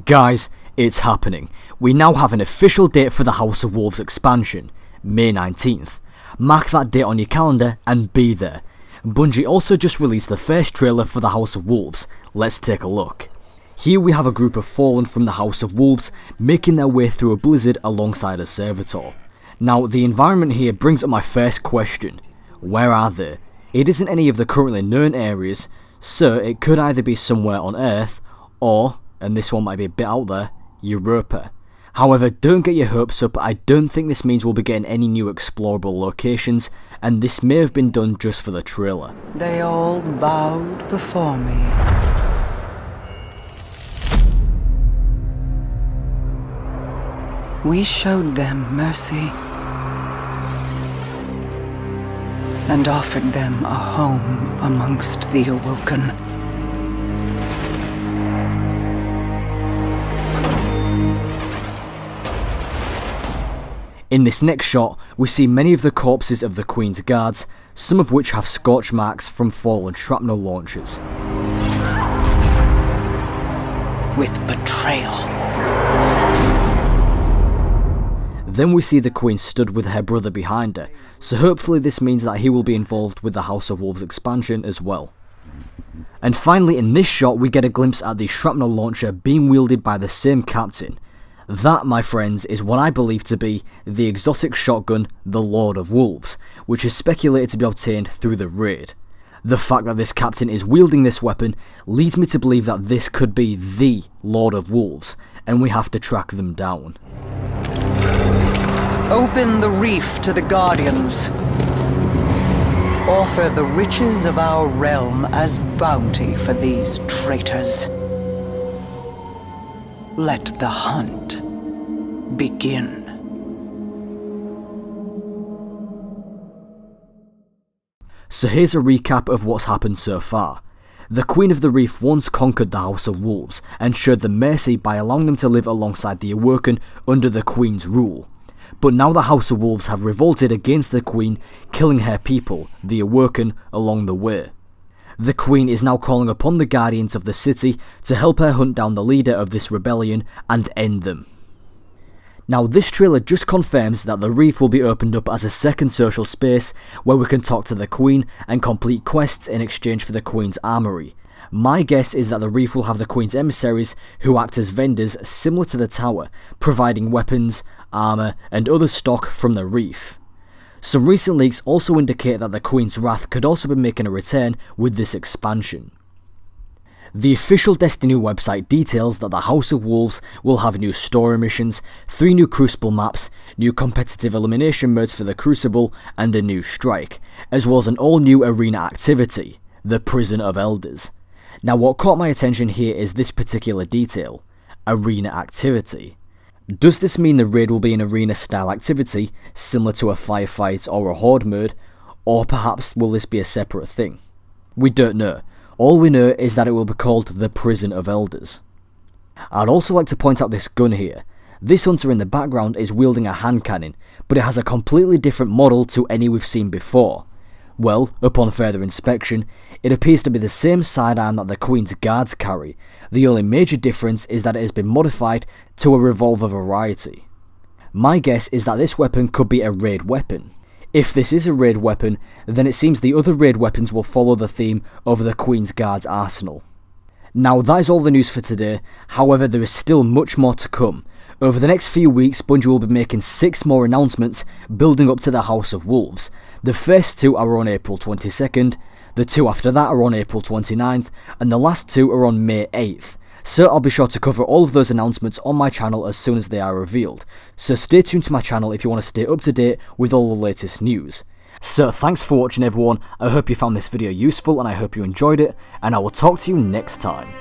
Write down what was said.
Guys, it's happening. We now have an official date for the House of Wolves expansion, May 19th. Mark that date on your calendar and be there. Bungie also just released the first trailer for the House of Wolves. Let's take a look. Here we have a group of Fallen from the House of Wolves making their way through a blizzard alongside a servitor. Now the environment here brings up my first question. Where are they? It isn't any of the currently known areas, so it could either be somewhere on Earth or, and this one might be a bit out there, Europa. However, don't get your hopes up, I don't think this means we'll be getting any new explorable locations, and this may have been done just for the trailer. They all bowed before me. We showed them mercy and offered them a home amongst the awoken. In this next shot, we see many of the corpses of the Queen's guards, some of which have scorch marks from fallen shrapnel launchers. With betrayal. Then we see the Queen stood with her brother behind her, so hopefully this means that he will be involved with the House of Wolves expansion as well. And finally in this shot we get a glimpse at the shrapnel launcher being wielded by the same captain. That, my friends, is what I believe to be the exotic shotgun, the Lord of Wolves, which is speculated to be obtained through the raid. The fact that this captain is wielding this weapon leads me to believe that this could be the Lord of Wolves, and we have to track them down. Open the reef to the Guardians. Offer the riches of our realm as bounty for these traitors. Let the hunt begin. So here's a recap of what's happened so far. The Queen of the Reef once conquered the House of Wolves and showed them mercy by allowing them to live alongside the Awoken under the Queen's rule. But now the House of Wolves have revolted against the Queen, killing her people, the Awoken, along the way. The Queen is now calling upon the Guardians of the city to help her hunt down the leader of this rebellion and end them. Now this trailer just confirms that the Reef will be opened up as a second social space where we can talk to the Queen and complete quests in exchange for the Queen's armory. My guess is that the Reef will have the Queen's emissaries who act as vendors similar to the Tower, providing weapons, armour and other stock from the Reef. Some recent leaks also indicate that the Queen's Wrath could also be making a return with this expansion. The official Destiny website details that the House of Wolves will have new story missions, 3 new Crucible maps, new competitive elimination modes for the Crucible and a new strike, as well as an all new arena activity, the Prison of Elders. Now what caught my attention here is this particular detail, arena activity. Does this mean the raid will be an arena style activity, similar to a firefight or a horde mode, or perhaps will this be a separate thing? We don't know. All we know is that it will be called the Prison of Elders. I'd also like to point out this gun here. This hunter in the background is wielding a hand cannon, but it has a completely different model to any we've seen before. Well, upon further inspection, it appears to be the same sidearm that the Queen's guards carry. The only major difference is that it has been modified to a revolver variety. My guess is that this weapon could be a raid weapon. If this is a raid weapon, then it seems the other raid weapons will follow the theme of the Queen's Guard's arsenal. Now that is all the news for today, however there is still much more to come. Over the next few weeks, Bungie will be making 6 more announcements building up to the House of Wolves. The first 2 are on April 22nd, the 2 after that are on April 29th, and the last 2 are on May 8th. So I'll be sure to cover all of those announcements on my channel as soon as they are revealed. So stay tuned to my channel if you want to stay up to date with all the latest news. So thanks for watching everyone, I hope you found this video useful and I hope you enjoyed it, and I will talk to you next time.